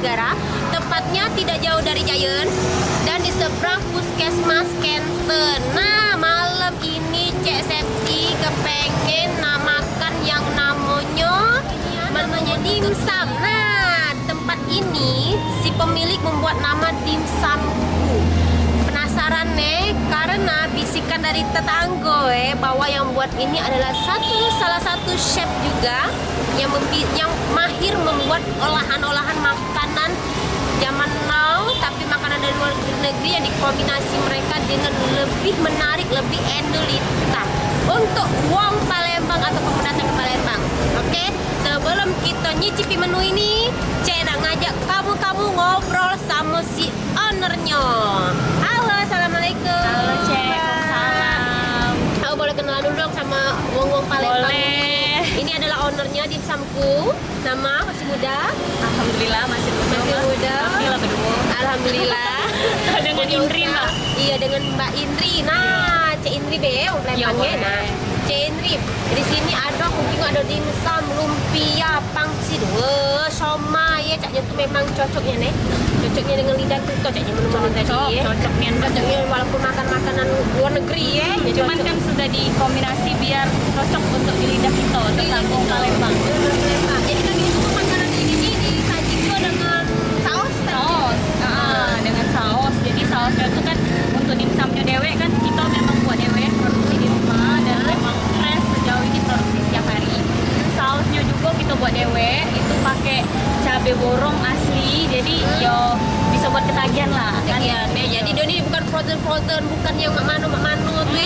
Negara. Tepatnya tidak jauh dari Giant dan di seberang Puskesmas Kenten. Nah, malam ini Cek Septi kepengen namakan yang namanya dimsum. Nah, tempat ini si pemilik membuat nama dimsumku. Penasaran karena bisikan dari tetangga bahwa yang buat ini adalah salah satu chef juga yang mahir membuat olahan-olahan makanan zaman now, tapi makanan dari luar negeri yang dikombinasi mereka dengan lebih menarik, lebih endulita untuk wong Palembang atau pendatang ke Palembang. Oke, sebelum kita nyicipi menu ini, Cek nak ngajak kamu ngobrol sama si ownernya. Halo, assalamualaikum. Halo Cek, salam. Aku boleh kenalan dulu dong sama wong-wong Palembang. Boleh. Ini adalah ownernya dimsumku. Nama masih muda. Alhamdulillah masih muda. Alhamdulillah berdua. Alhamdulillah. Dengan Indri Mbak. Iya, dengan Mbak Indri. Nah, Cek Indri orang Palembangnya. Nah, Cek Indri, di sini ada mungkin ada dimsum, lumpia, pangsit, somai ya. Caknya tuh memang cocoknya cocoknya dengan lidah kita, caknya menu-menu tadi cocoknya walaupun makan makanan luar negeri ya. Cuman kan sudah dikombinasi biar cocok untuk di lidah kita tentang Palembang. Jadi kan itu makanan ini disaji juga dengan saus. Dengan saus. Jadi sausnya itu kan untuk dimsumnya dewek kan kita memang buat dewek produksi di rumah dan memang fresh sejauh ini produksi setiap hari. Sausnya juga kita buat dewek, itu pakai cabai borong asli. Jadi yo bisa buat ketagihan lah kan ya. Jadi ini bukan frozen, bukan yang mano tuh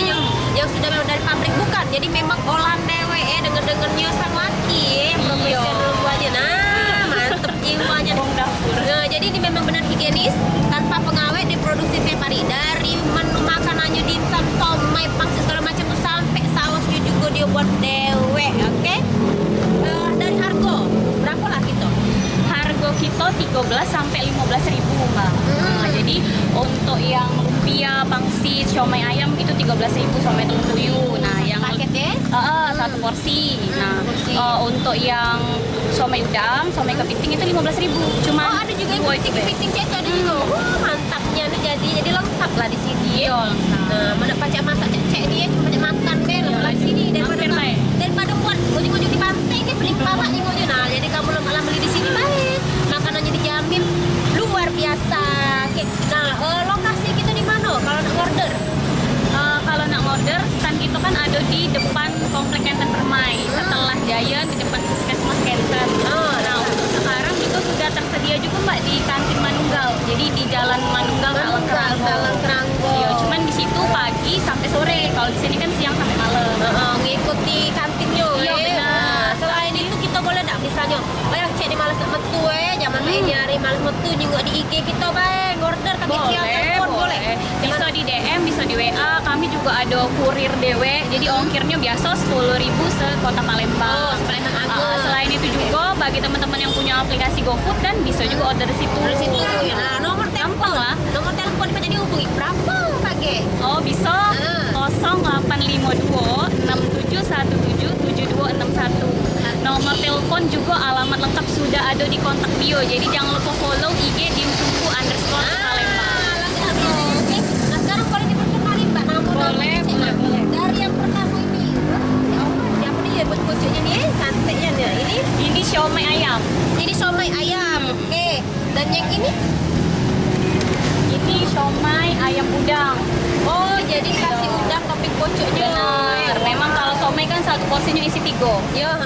yang sudah memang dari pabrik, bukan. Jadi memang olahan dewek dengan nyosang laki profesional buatnya. Nah, mantep jiwanya. Nah, jadi ini memang benar higienis, tanpa pengawet, diproduksi tiap hari. Dari menu makanannya dimsum, somai, pangsit segala macam tuh sampai sausnya juga dia buat dewek, oke? Dari harga berapa lah kita? Harga kita 13 sampai 15 ribu Mbak. Nah, jadi untuk yang lumpia, pangsit, siomay ayam itu 13.000 siomay telur puyuh. Nah, yang Paket ya? satu porsi. Nah, untuk yang siomay udang, siomay kepiting itu 15.000. Cuma ada juga yang kepiting cek ada juga. Mantapnya nih, jadi lengkap lah di sini. Iya, lengkap. Nah, mana pacak masak cek dia cuma makan lengkap di sini daripada buat ujung-ujung di pantai dia beli kelapa ujung-ujung. Nah, jadi kamu lama-lama beli di sini baik. Makanannya dijamin luar biasa. Oke. Nah, lokasi kita di mana kalau nak order? Kalau nak order, stand kita kan ada di depan Komplek Kenten Permai. Setelah Giant di depan Puskesmas Kenten. Nah, untuk sekarang itu sudah tersedia juga Mbak di kantin Manunggal. Jadi di Jalan Manunggal Dalam Keranggo. Iya, cuman di situ pagi sampai sore. Kalau di sini kan siang sampai malam. Ngikuti kantinnya. Iya, benar. Selain itu kita boleh tak misalnya, yang cek di malas nak metu zaman ini hari malas metu juga di IG kita order kami via telepon boleh. Bisa di DM, bisa di WA. Kami juga ada kurir dewe. Jadi ongkirnya biasa 10.000 sekota Palembang. Selain itu juga bagi teman-teman yang punya aplikasi GoFood kan bisa juga order di situ. Nah, nomor telepon lah. Nomor telepon bisa dihubungi berapa pagi? Oh, bisa 0852 6717 7261. Nomor telepon juga alamat lengkap sudah ada di kontak bio. Jadi jangan lupa follow IG dimsumku_Palembang. Oke. Nah, sekarang boleh diperkenalkan Mbak Boleh. Dari yang pertama ini. Siapa nih bocoknya nih? Cantiknya nih. Ini siomay ayam. Ini somai ayam. Oke. Dan yang ini? Ini siomay ayam udang. Oh, jadi kasih udang topping pocoknya. Benar. Memang kalau siomay kan satu porsinya isi 3. Ya,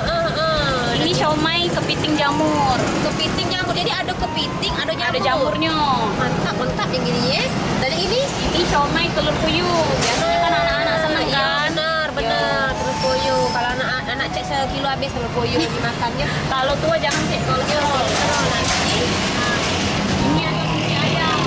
Ini siomay kepiting jamur. kepiting jamur. Jadi ada kepiting, ada jamur. Ada jamurnya. Mantap yang gini ya. Dan ini? Ini siomay telur puyuh. Biasanya kan anak-anak senang Iya, kan? benar. Telur puyuh. Kalau anak cek sekilo habis telur puyuh dimakannya. Kalau tua jangan cek kalau ini ada lumpia ayam.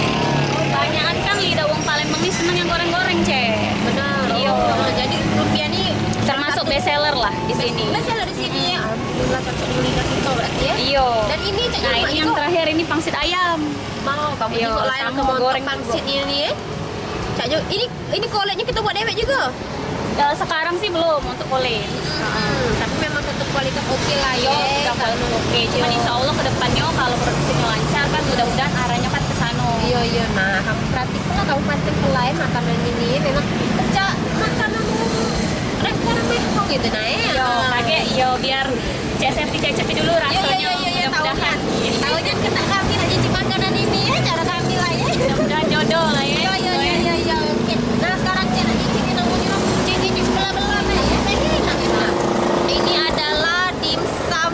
Banyakan kan lidah wong Palembang ini senang yang goreng-goreng cek. Benar. Iya. Jadi lumpia ini Termasuk best seller lah di sini. Bestseller di sini ya. Alhamdulillah cocok di lidah kita berarti ya. Iya. Dan ini cek Nah, ini yang terakhir ini pangsit ayam. mau kamu Iya, juga layan sama ke goreng pangsit ini ya. Cak Jo, ini koleknya kita buat dewek juga. Sekarang sih belum untuk kulit. Tapi memang tetap kualitas oke lah Yo, ya. sudah paling oke. Cuman insya Allah kedepannya kalau produksinya lancar kan mudah-mudahan arahnya kan ke sana. Iya. Nah, kamu perhatikan lah Kabupaten Kelai makanan ini memang pecah makanan restoran mewah gitu nah ya. Yo, pakai yo biar Cek Septi cek dulu rasanya. Iya, Mudah-mudahan. tahunya kena kami lagi cicip makanan ini ya, cara kami lah ya. Mudah-mudahan jodoh lah ya. Iya. Oke. Nah, sekarang Cek lagi cicipin namanya cicip belah-belah nih ya. Nah, ini adalah dimsum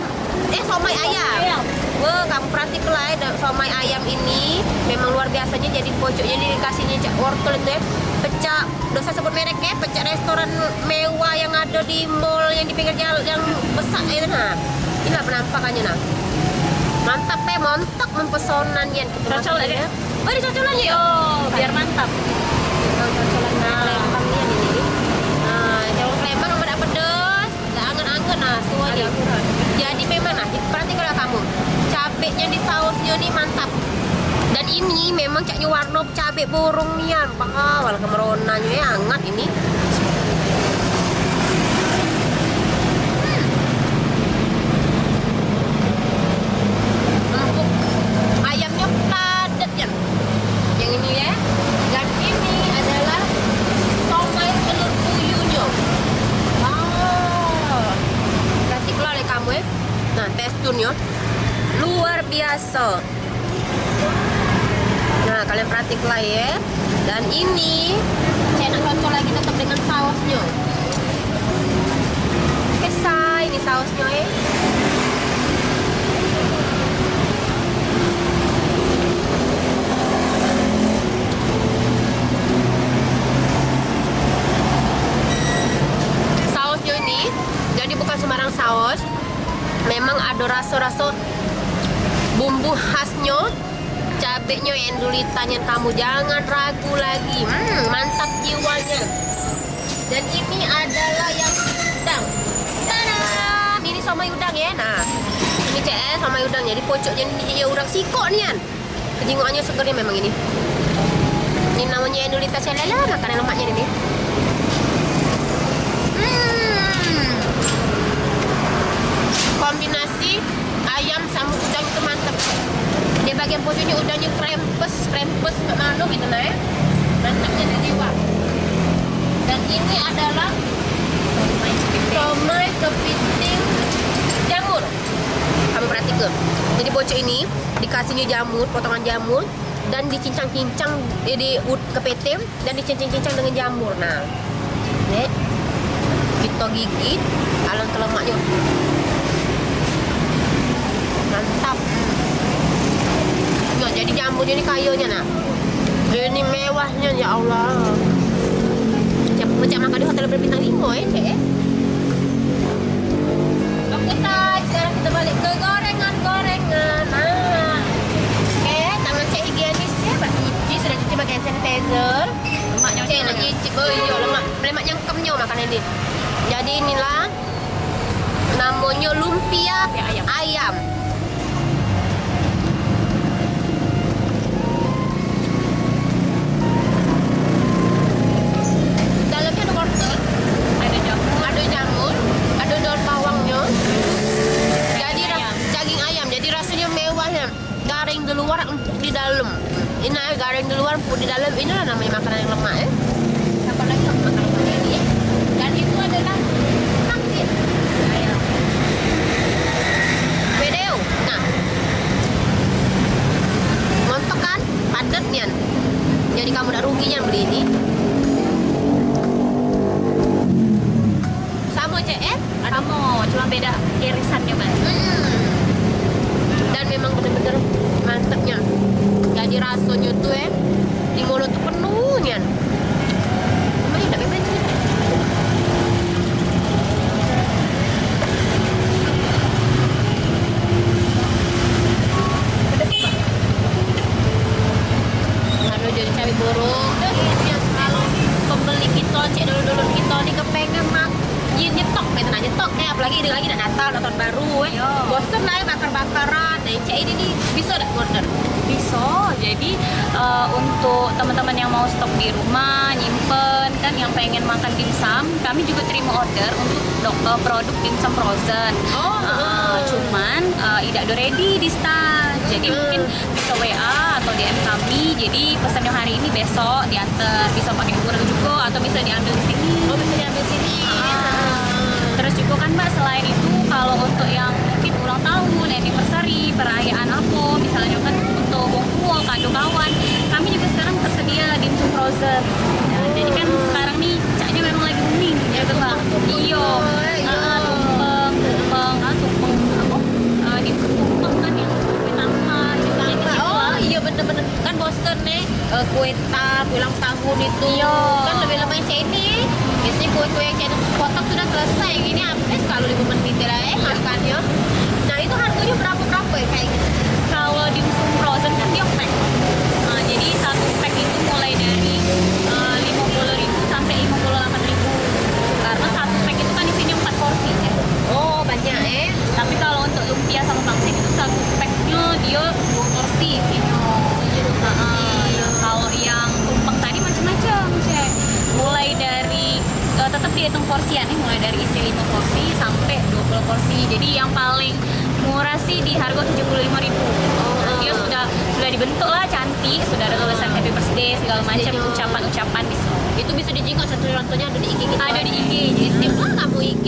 somai ayam. Wah, kamu perhatikan lah ya, somai ayam ini memang luar biasanya, jadi pojoknya ini dikasihnya cak wortel itu ya. Pecah, dosa sebut mereknya, pecah restoran mewah yang ada di mall yang di pinggir jalan yang besar itu nah. Inilah penampakannya nah. Mantap mantap mempesonan ya. Cocol ya. Oh, ini cocolan ya. Biar mantap. Cocolan Lembang ya ini. Nah, kalau Lembang enggak pedas, enggak angen-angen nah, semuanya. Jadi memang nah, perhatikan kamu. Cabenya di sausnya nih mantap. Dan ini memang caknya warna cabai burung nih ya. Wal kemeronanya ya hangat ini. Empuk. Ayamnya padat ya. Yang ini ya. Dan ini adalah somai telur puyuhnya. Berarti keluar oleh kamu ya. Nah, teksturnya luar biasa. Nah, kalian perhatikan lah ya. Dan ini saya nak cocok lagi tetap dengan sausnya. Oke, ini sausnya ya. Sausnya ini jadi bukan sembarang saus. Memang ada rasa-rasa bumbu khasnya. Cabenya endulitannya kamu jangan ragu lagi. Mantap jiwanya. Dan ini adalah yang udang. Tadam! Ini somai udang ya. Nah, ini CS somai udang. Jadi pocoknya ini udang sikok nih kan. Kejingoannya segernya memang ini. Ini namanya endulita selala, makanan lemaknya ini. Kombinasi ayam sama udang itu mantap. Di bagian pojoknya udangnya krempes mana gitu nah ya. Mantapnya di jiwa. Dan ini adalah somai kepiting jamur. Kamu perhatikan. Jadi bocor ini dikasihnya jamur, potongan jamur dan dicincang-cincang di kepiting dan dicincang-cincang dengan jamur. Nah, nih kita gigit alon lemaknya. Mantap. Nah, jadi jamurnya ini kayunya nah. Ini mewahnya ya Allah. Macam makan di hotel berbintang 5 ya, Cek. Oke, sekarang kita balik ke gorengan. Nah. Oke, tangan Cek higienis ya, Mbak Cici sudah cuci pakai hand sanitizer. Lemaknya Cek nak cicip. Oh iya, lemak nyangkemnya makanan ini. Jadi inilah namanya lumpia ayam. Ada jamur, ada daun bawangnya. Jadi daging ayam, jadi rasanya mewahnya. Garing di luar, empuk di dalam. Ini garing di luar, empuk di dalam. Inilah namanya makanan yang lemak ya. Apa lagi makanan ini ya? Dan itu adalah pangsit ayam. Video. Nah, montok kan, padat nih. Jadi kamu udah ruginya beli ini. Kamu cuma beda irisannya Mas. Dan memang bener-bener mantepnya. Jadi rasanya tuh di mulut tuh penuhnya. Lumayan tak bebek sih. Lalu jadi cabai burung. Terus kalau pembeli kita, cek dulu kita nih kepengen nyetok nyetok apalagi lagi nak Natal tahun baru bosan lah bakar-bakaran. Nah, Cek ini nih bisa tak order? Bisa. Jadi untuk teman-teman yang mau stok di rumah, nyimpen kan yang pengen makan dimsum, kami juga terima order untuk produk dimsum frozen. cuman tidak do ready di stand. Jadi mungkin bisa WA atau DM kami. Jadi pesan yang hari ini besok diantar, bisa pakai kurang juga atau bisa diambil di sini. Oh, bisa diambil sini. Terus juga kan Mbak, selain itu kalau untuk yang mungkin ulang tahun, anniversary, perayaan apa, misalnya kan untuk bongkuo, kado kawan, kami juga sekarang tersedia dimsum frozen. Nah, jadi kan sekarang nih caknya memang lagi booming, ya kan Mbak? Iya. Tumpeng apa? Dimsum tumpeng kan yang pertama, misalnya di situ Oh lah. iya bener-bener kan bosen nih kue tar ulang tahun itu. Iya. Kan lebih lama yang ini. Biasanya kue-kue yang saya potong sudah selesai. Yang ini habis kalau 5 menit lah makannya. Nah itu harganya berapa ya kayak gitu? Kalau dimsum frozen kan dia pack. Nah, jadi satu pack itu mulai dari 50.000 sampai 58.000. Karena satu pack itu kan isinya 4 porsi ya. Oh banyak Tapi kalau untuk lumpia sama pangsit itu satu packnya dia 2 porsi isinya. Kalau yang tumpeng tadi macam-macam, Cek. Mulai dari tetap dihitung porsian nih, mulai dari isi 5 porsi sampai 20 porsi. Jadi yang paling murah sih di harga 75.000. Dia sudah dibentuk lah cantik, sudah ada tulisan happy birthday segala macam, ucapan-ucapan bisa. Itu bisa dijingkok satu contohnya ada di IG gitu. Ada di IG. Jadi setiap lah kamu IG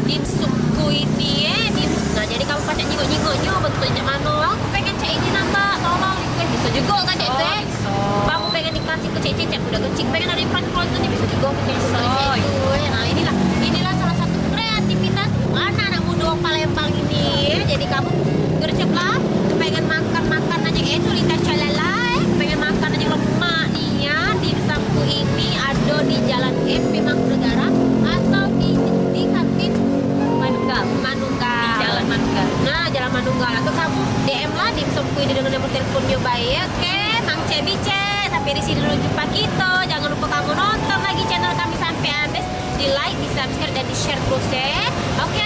dimsumku ini Nah jadi kamu pakai nyingok-nyingoknya bentuknya mana? Aku pengen cek ini nambah, tolong. Bisa juga kan cek Bisa, teh. bisa. Kamu pengen dikasih ke cece cek udah kecil, pengen ada infan frozen bisa juga Bisa. itu. Nah inilah salah satu kreativitas anak-anak muda Palembang ini. Jadi kamu gercep lah, pengen makan aja itu lihat calalai, pengen makan aja lemak nih ya. Dimsumku ini ada di Jalan MP Mangkunegara atau di kantin Manunggal. Manunggal. Di Jalan Manunggal. Nah, Jalan Manunggal atau kamu DM lah dimsumku ini dengan nomor teleponnya baik. Oke, Mang Cebi cek. Sampai di sini dulu jumpa kita. Jangan lupa kamu nonton lagi channel kami sampai habis. Di like, di subscribe dan di share terus ya. Oke.